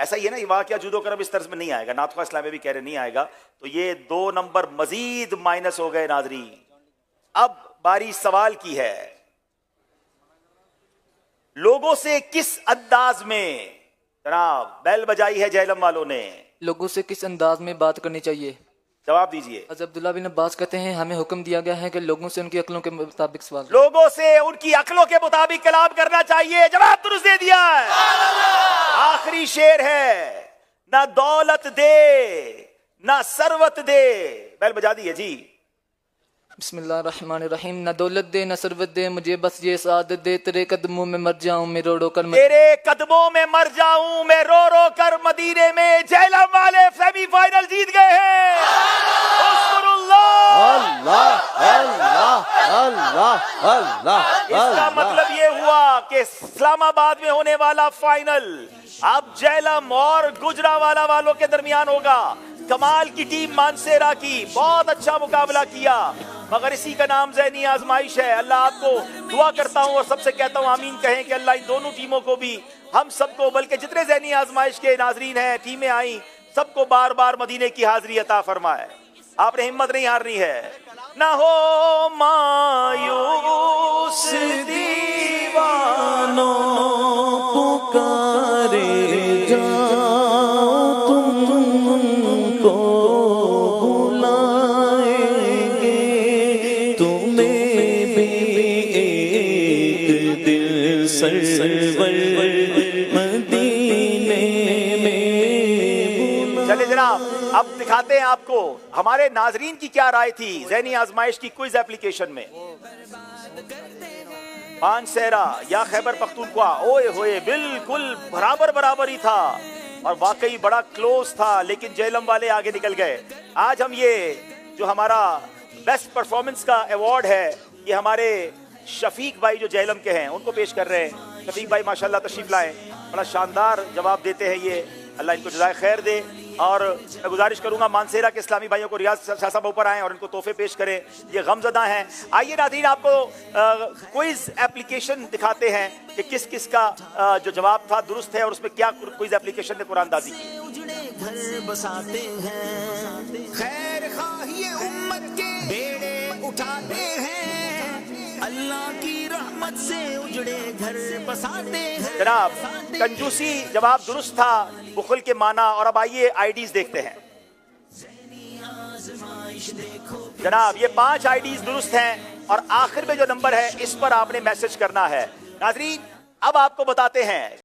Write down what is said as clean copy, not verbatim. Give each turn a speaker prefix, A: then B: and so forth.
A: ایسا ہی ہے نا، یہ واقعہ جودو کرم اس طرز میں نہیں آئے گا، ناتخواہ اسلام میں بھی کہہ رہے نہیں آئے گا، تو یہ 2 نمبر مزید مائنس ہو گئے ناظرین۔ اب باری سوال کی ہے، لوگوں سے کس انداز میں، جناب بیل بجائی ہے جہلم والوں نے،
B: لوگوں سے کس انداز میں بات کرنی چاہیے؟
A: جواب دیجئے۔
B: حضرت عبداللہ بن عباس کہتے ہیں ہمیں حکم دیا گیا ہے کہ لوگوں سے ان کی عقلوں کے مطابق سوال کریں۔
A: لوگوں سے ان کی عقلوں کے مطابق کلام کرنا چاہیے، جواب درست دے دیا ہے۔ آخری شعر ہے، نہ دولت دے نہ ثروت دے، بیل بجا دیئے جی۔
B: بسم اللہ الرحمن الرحیم۔ نہ دولت دے نہ ثروت دے، مجھے بس یہ سعادت دے، تیرے قدموں میں مر جاؤں میں رو رو کر
A: تیرے قدموں میں مر جاؤں میں رو رو کر مدینے میں۔ جہلم والے سیمی فائنل جیت گئے ہیں، اذکر اللہ۔
C: اللہ اللہ اللہ اللہ۔
A: اس کا مطلب یہ ہوا کہ اسلام آباد میں ہونے والا فائنل اب جہلم اور گجرانوالہ والوں کے درمیان ہوگا۔ کمال کی ٹیم مانسیرا کی بہت اچھا مقابلہ کیا، مگر اسی کا نام ذہنی آزمائش ہے۔ اللہ آپ کو دعا کرتا ہوں اور سب سے کہتا ہوں آمین کہیں کہ اللہ ان دونوں ٹیموں کو بھی، ہم سب کو، بلکہ جتنے ذہنی آزمائش کے ناظرین ہیں، ٹیمیں آئیں، سب کو بار بار مدینے کی حاضری عطا فرمائے۔ آپ نے ہمت نہیں ہارنی ہے۔ نہ ہو مایوس دیوانوں
C: پکارے جاؤ تم کو بلائیں گے، تمہیں بھی ایک دل سرور مدینے میں۔
A: چلے جناب، اب دکھاتے ہیں آپ کو ہمارے ناظرین کی کیا رائے تھی ذہنی آزمائش کی کوئز اپلیکیشن میں۔ مانسیرا یا خیبر پختونخوا، اوئے ہوئے بالکل برابر ہی تھا اور واقعی بڑا کلوز تھا، لیکن جہلم والے آگے نکل گئے۔ آج ہم یہ جو ہمارا بیسٹ پرفارمنس کا ایوارڈ ہے، یہ ہمارے شفیق بھائی جو جہلم کے ہیں ان کو پیش کر رہے ہیں۔ شفیق بھائی ماشاءاللہ تشریف لائیں، بڑا شاندار جواب دیتے ہیں یہ، اللہ ان کو جزائے خیر دے۔ اور میں گزارش کروں گا مانسیرا کے اسلامی بھائیوں کو، ریاض شاہ صاحب اوپر آئیں اور ان کو تحفے پیش کریں، یہ غم زدہ ہیں۔ آئیے ناظرین آپ کو کوئز اپلیکیشن دکھاتے ہیں کہ کس کس کا جو جواب تھا درست ہے اور اس میں کیا کوئز اپلیکیشن نے قرآن اندازی کی۔
D: اجڑے گھر بساتے ہیں، خیر خواہی امت کے بیڑے اٹھاتے ہیں، اللہ کی رحمت سے اجڑے گھر بساتے ہیں۔
A: جناب کنجوسی جواب درست تھا، بخل کے معنی، اور اب آئیے آئی ڈیز دیکھتے ہیں۔ جناب یہ 5 آئی ڈیز درست ہیں اور آخر میں جو نمبر ہے اس پر آپ نے میسج کرنا ہے۔ ناظرین اب آپ کو بتاتے ہیں